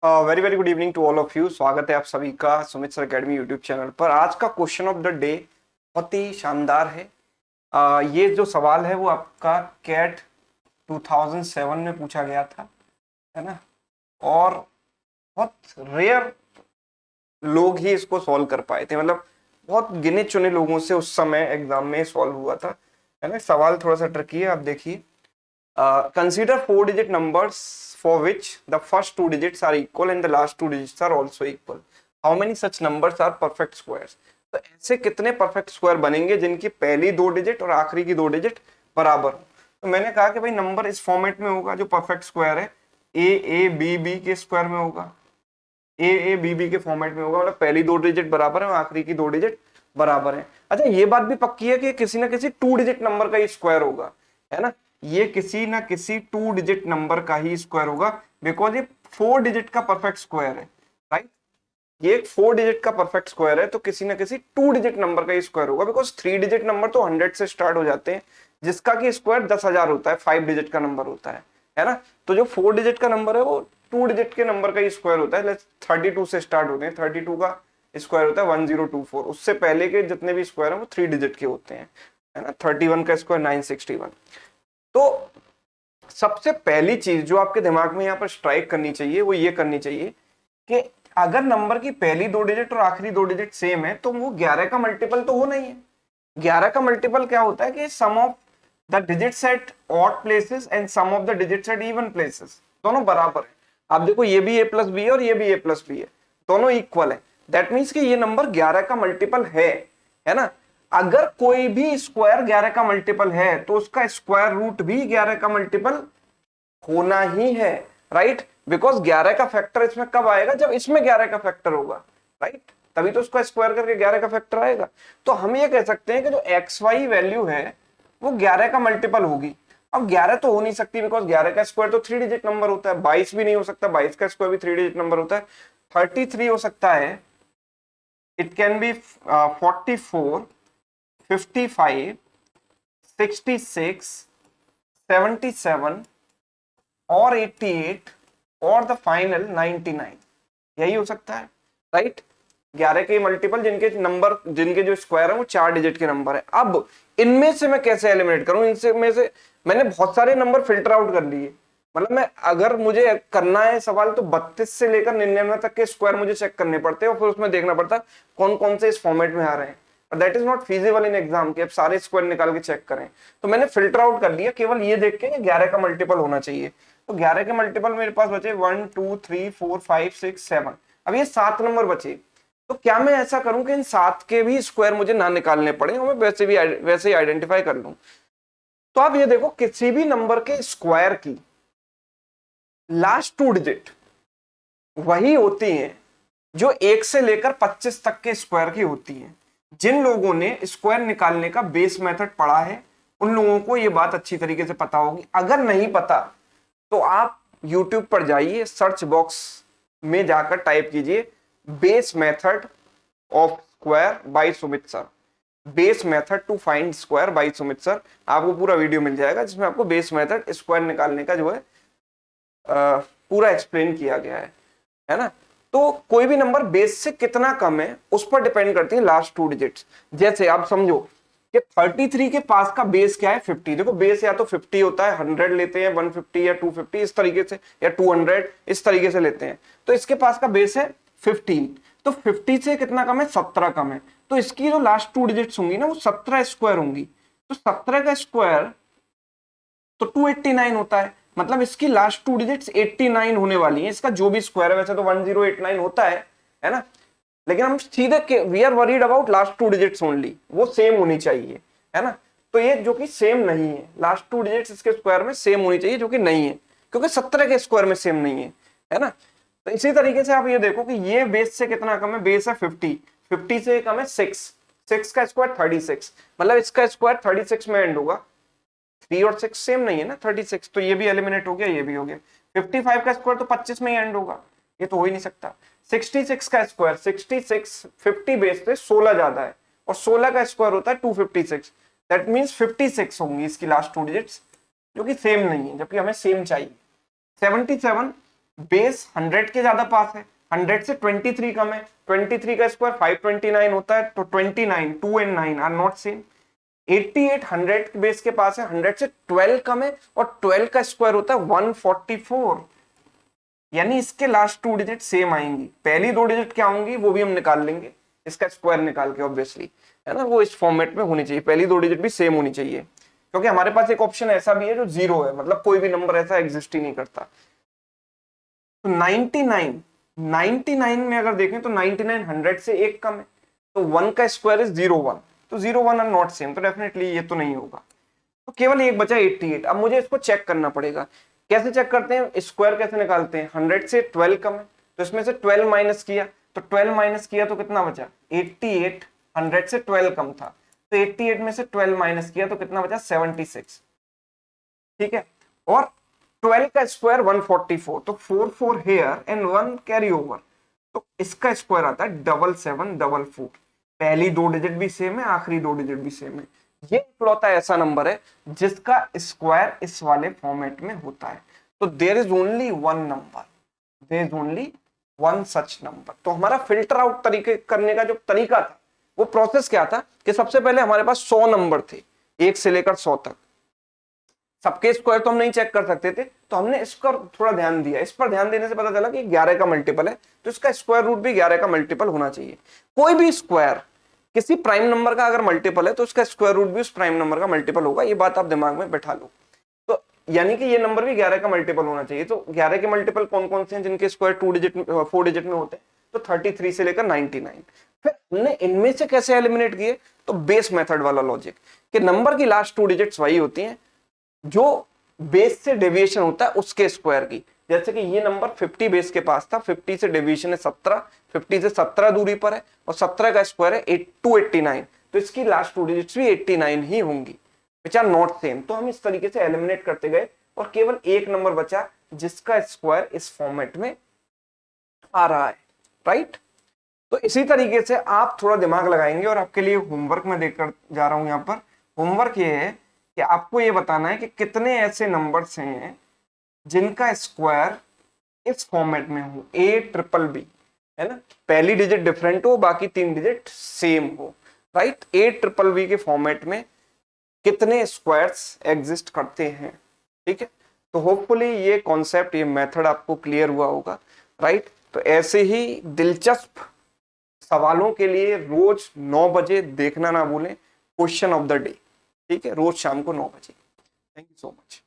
Very very good evening to all of you. स्वागत है आप सभी का Sumit sir academy YouTube channel पर। आज का क्वेश्चन ऑफ द डे बहुत ही शानदार है। ये जो सवाल है वो आपका कैट 2007 में पूछा गया था, है ना। और बहुत रेयर लोग ही इसको सॉल्व कर पाए थे, मतलब बहुत गिने चुने लोगों से उस समय एग्जाम में सॉल्व हुआ था, है ना। सवाल थोड़ा सा ट्रिकी है, आप देखिए। Consider four digit numbers for which the first two digits are equal and the last two digits are also equal. How many such numbers are perfect squares? तो ऐसे कितने परफेक्ट स्क्वायर बनेंगे जिनकी पहली दो डिजिट और आखिरी की दो डिजिट बराबर हो। तो मैंने कहा कि भाई नंबर इस फॉर्मेट में होगा जो परफेक्ट स्क्वायर है, ए बी बी के स्क्वायर में होगा, ए बी बी के फॉर्मेट में होगा, मतलब पहली दो डिजिट बराबर है और आखिरी की दो डिजिट बराबर है। अच्छा, ये बात भी पक्की है कि किसी ना किसी टू डिजिट नंबर का ही स्क्वायर होगा, है ना। ये किसी ना किसी टू डिजिट नंबर का ही स्क्वायर होगा, बिकॉज ये फोर डिजिट का परफेक्ट स्क्वायर है, राइट। ये एक फोर डिजिट का परफेक्ट स्क्वायर है, तो किसी ना किसी टू डिजिट नंबर का ही स्क्वायर होगा, बिकॉज थ्री डिजिट नंबर तो 100 से स्टार्ट हो जाते हैं, जिसका कि स्क्वायर 10,000 होता है, फाइव डिजिट का नंबर होता है ना। तो जो फोर डिजिट का नंबर है वो टू डिजिट के नंबर का ही स्क्वायर होता है। 32 से स्टार्ट होते हैं, 32 का स्क्वायर होता है 1024। उससे पहले के जितने भी स्क्वायर है वो थ्री डिजिट के होते हैं, है ना। 31 का स्क्वायर 961। तो सबसे पहली चीज जो आपके दिमाग में यहाँ पर स्ट्राइक करनी चाहिए वो ये करनी चाहिए कि अगर नंबर की पहली दो डिजिट और आखिरी दो डिजिट सेम है तो वो 11 का मल्टीपल तो होना ही है। 11 का मल्टीपल क्या होता है कि some of the digits at odd places and some of the digits at even places, दोनों बराबर है। आप देखो, ये भी ए प्लस बी है और ये भी ए प्लस बी है, दोनों इक्वल है। दैट मीन्स कि ये नंबर 11 का मल्टीपल है ना। अगर कोई भी स्क्वायर 11 का मल्टीपल है तो उसका स्क्वायर रूट भी 11 का मल्टीपल होना ही है, राइट। बिकॉज 11 का फैक्टर इसमें कब आएगा, जब इसमें 11 का फैक्टर होगा, राइट। तभी तो उसका स्क्वायर करके 11 का फैक्टर आएगा। तो हम ये कह सकते हैं कि जो एक्स वाई वैल्यू है वो 11 का मल्टीपल होगी। अब 11 तो हो नहीं सकती, बिकॉज 11 का स्क्वायर तो थ्री डिजिट नंबर होता है। 22 भी नहीं हो सकता, 22 का स्क्वायर भी थ्री डिजिट नंबर होता है। 33 हो सकता है, इट कैन बी 44, 55, 66, 77 और 88 और द फाइनल 99, यही हो सकता है, राइट। 11 के मल्टीपल जिनके नंबर, जिनके जो स्क्वायर है वो चार डिजिट के नंबर है। अब इनमें से मैं कैसे एलिमिनेट करूं, इनसे में से मैंने बहुत सारे नंबर फिल्टर आउट कर लिए। मतलब मैं, अगर मुझे करना है सवाल तो 32 से लेकर 99 तक के स्क्वायर मुझे चेक करने पड़ते हैं और फिर उसमें देखना पड़ता है कौन कौन से इस फॉर्मेट में आ रहे हैं। और that is not feasible in exam कि आप सारे स्क्वायर निकाल के चेक करें। तो मैंने फिल्टर आउट कर लिया, केवल ये देख के 11 का मल्टीपल होना चाहिए। तो 11 के मल्टीपल मेरे पास बचे 1 2 3 4 5 6 7। अब ये सात नंबर बचे, तो क्या मैं ऐसा करूं कि इन सात के भी स्क्वायर मुझे ना निकालने पड़े और मैं वैसे ही आइडेंटिफाई कर लूं। तो आप ये देखो, किसी भी नंबर के स्क्वायर की लास्ट टू डिजिट वही होती हैं जो एक से लेकर 25 तक के स्क्वायर की होती हैं। जिन लोगों ने स्क्वायर निकालने का बेस मेथड पढ़ा है उन लोगों को ये बात अच्छी तरीके से पता होगी। अगर नहीं पता तो आप YouTube पर जाइए, सर्च बॉक्स में जाकर टाइप कीजिए base method of square by Sumit sir, base method to find square by Sumit sir. आपको पूरा वीडियो मिल जाएगा जिसमें आपको बेस मेथड स्क्वायर निकालने का जो है पूरा एक्सप्लेन किया गया है ना। तो कोई भी नंबर बेस से कितना कम है उस पर डिपेंड करती है लास्ट टू डिजिट्स। जैसे आप समझो कि 33 के पास का बेस क्या है, 50। देखो, बेस या तो 50 होता है, 100 लेते हैं, 150 या 250 इस तरीके से, या 200 इस तरीके से लेते हैं। तो इसके पास का बेस है 15, तो 50 से कितना कम है, 17 कम है। तो इसकी जो लास्ट टू डिजिट्स होंगी ना वो 17 स्क्वायर होंगी। तो 17 का स्क्वायर तो 289 होता है, मतलब इसकी लास्ट टू डिजिट्स 89 होने वाली है। इसका जो भी स्क्वायर है, वैसे तो 1089 होता है ना। लेकिन हम सीधे we are worried about last two digits only, वो सेम होनी चाहिए, है ना। तो ये जो कि सेम नहीं है, लास्ट टू डिजिट्स इसके स्क्वायर में सेम होनी चाहिए, जो कि नहीं है, क्योंकि 17 के स्क्वायर में सेम नहीं है ना। तो इसी तरीके से आप ये देखो कि ये बेस से कितना कम है, बेस है 50, 50 से कम है 6, 6 का स्क्वायर 36, मतलब इसका स्क्वायर 36 में एंड होगा। 3 और 6 सेम नहीं है ना, 36, तो ये भी एलिमिनेट हो गया, ये भी हो गया। 55 का स्क्वायर तो 25 में ही एंड होगा, ये तो हो ही नहीं सकता। 66 का स्क्वायर, 66 50 बेस पे 16 ज्यादा है, और 16 का स्क्वायर होता है 256। दैट मींस 56 होंगी इसकी लास्ट टू डिजिट्स, जो कि सेम नहीं है, जबकि हमें सेम चाहिए। 77 बेस 100 के ज्यादा पास है, 100 से 23 कम है, 23 का स्क्वायर 529 होता है, तो 29, 2 and 9 are not same. 88 100 base के पास है, 100 से 12 कम है, और 12 का स्क्वायर होता है 144, यानी इसके लास्ट 2 डिजिट सेम आएंगी। पहली 2 डिजिट क्या होंगी वो भी हम निकाल लेंगे, इसका स्क्वायर निकाल के ऑब्वियसली, है ना, वो इस फॉर्मेट में होनी चाहिए, पहली 2 डिजिट भी सेम होनी चाहिए, क्योंकि हमारे पास एक ऑप्शन ऐसा भी है जो 0 है, मतलब कोई भी नंबर ऐसा एग्जिस्ट ही नहीं करता। तो 99 में अगर देखें तो 99 100 से 1 कम है, तो 1 का स्क्वायर इज 01, तो 01 आर नॉट सेम, तो डेफिनेटली ये तो नहीं होगा। तो केवल एक बचा 88। अब मुझे इसको चेक करना पड़ेगा, कैसे चेक करते हैं, स्क्वायर कैसे निकालते हैं, 100 से 12 कम है, तो इसमें से 12 माइनस किया, तो 12 माइनस किया तो कितना बचा 88, 100 से 12 कम था, तो 88 में से 12 माइनस किया तो कितना बचा 76, ठीक है, और 12 का स्क्वायर 144, तो 4 हेयर एंड 1 कैरी ओवर, तो इसका स्क्वायर आता है 7744। पहली 2 डिजिट भी सेम है, आखिरी 2 डिजिट भी सेम है। ये इकलौता ऐसा नंबर है जिसका स्क्वायर इस वाले फॉर्मेट में होता है। तो there is only one number, there is only one such number. तो हमारा फिल्टर आउट तरीके करने का जो तरीका था, वो प्रोसेस क्या था कि सबसे पहले हमारे पास 100 नंबर थे, 1 से लेकर 100 तक, सबके स्क्वायर तो हम नहीं चेक कर सकते थे, तो हमने इस पर थोड़ा ध्यान दिया। इस पर ध्यान देने से पता चला कि 11 का मल्टीपल है, तो इसका स्क्वायर रूट भी 11 का मल्टीपल होना चाहिए। कोई भी स्क्वायर किसी प्राइम नंबर का अगर मल्टीपल है तो उसका स्क्वायर रूट भी उस प्राइम नंबर का मल्टीपल होगा, ये बात आप दिमाग में बैठा लो। तो यानी कि ये नंबर भी 11 का मल्टीपल होना चाहिए। तो 11 के मल्टीपल कौन कौन से हैं जिनके स्क्वायर 4 डिजिट में होते हैं, तो 33 से लेकर 99। फिर हमने इनमें से कैसे एलिमिनेट किए, तो बेस मेथड वाला लॉजिक, कि नंबर की लास्ट 2 डिजिट्स वही होती हैं जो बेस से डेविएशन होता है उसके स्क्वायर की। जैसे कि ये नंबर 50 बेस के पास था, 50 से डेविएशन है 17, 50 से 17 दूरी पर है, और 17 का स्क्वायर है 289, तो इसकी लास्ट 2 डिजिट्स भी 89 ही होंगी, विच आर नॉट सेम। तो हम इस तरीके से एलिमिनेट करते गए, और केवल एक नंबर बचा जिसका स्क्वायर इस फॉर्मेट में आ रहा है, राइट। तो इसी तरीके से आप थोड़ा दिमाग लगाएंगे, और आपके लिए होमवर्क में देकर जा रहा हूं। यहाँ पर होमवर्क ये है कि आपको ये बताना है कि कितने ऐसे नंबर्स हैं जिनका स्क्वायर इस फॉर्मेट में हो, ABBB, है ना, पहली डिजिट डिफरेंट हो, बाकी 3 डिजिट सेम हो, राइट। ABBB के फॉर्मेट में कितने स्क्वायर्स एग्जिस्ट करते हैं, ठीक है। तो होपफुली ये कॉन्सेप्ट, ये मेथड आपको क्लियर हुआ होगा, राइट। तो ऐसे ही दिलचस्प सवालों के लिए रोज 9 बजे देखना ना भूलें क्वेश्चन ऑफ द डे, ठीक है, रोज शाम को 9 बजे। Thank you so much.